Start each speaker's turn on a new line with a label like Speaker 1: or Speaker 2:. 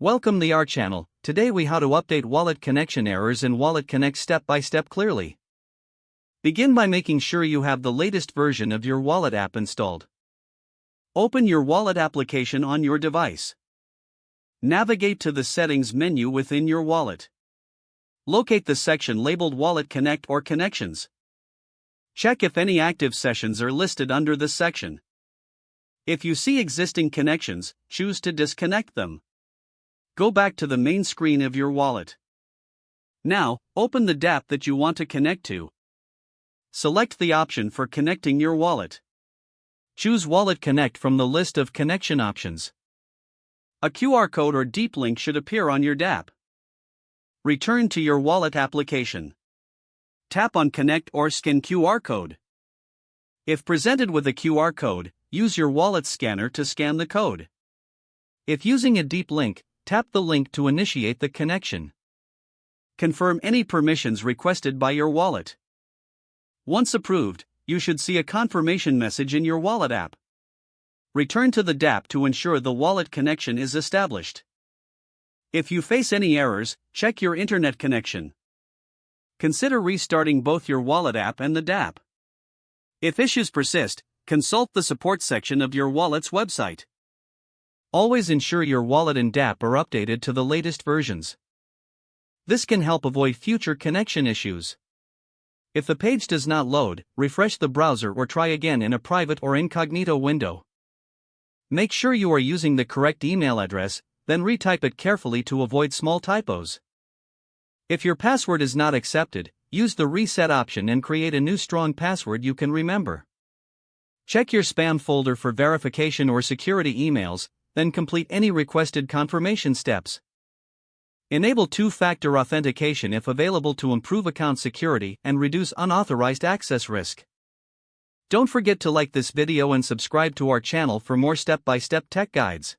Speaker 1: Welcome to our channel. Today we how to update wallet connection errors in WalletConnect step by step clearly. Begin by making sure you have the latest version of your wallet app installed. Open your wallet application on your device. Navigate to the settings menu within your wallet. Locate the section labeled WalletConnect or Connections. Check if any active sessions are listed under this section. If you see existing connections, choose to disconnect them. Go back to the main screen of your wallet. Now, open the dApp that you want to connect to. Select the option for connecting your wallet. Choose WalletConnect from the list of connection options. A QR code or deep link should appear on your dApp. Return to your wallet application. Tap on Connect or scan QR code. If presented with a QR code, use your wallet scanner to scan the code. If using a deep link, tap the link to initiate the connection. Confirm any permissions requested by your wallet. Once approved, you should see a confirmation message in your wallet app. Return to the dApp to ensure the wallet connection is established. If you face any errors, check your internet connection. Consider restarting both your wallet app and the dApp. If issues persist, consult the support section of your wallet's website. Always ensure your wallet and dApp are updated to the latest versions. This can help avoid future connection issues. If the page does not load, refresh the browser or try again in a private or incognito window. Make sure you are using the correct email address, then retype it carefully to avoid small typos. If your password is not accepted, use the reset option and create a new strong password you can remember. Check your spam folder for verification or security emails, then complete any requested confirmation steps. Enable two-factor authentication if available to improve account security and reduce unauthorized access risk. Don't forget to like this video and subscribe to our channel for more step-by-step tech guides.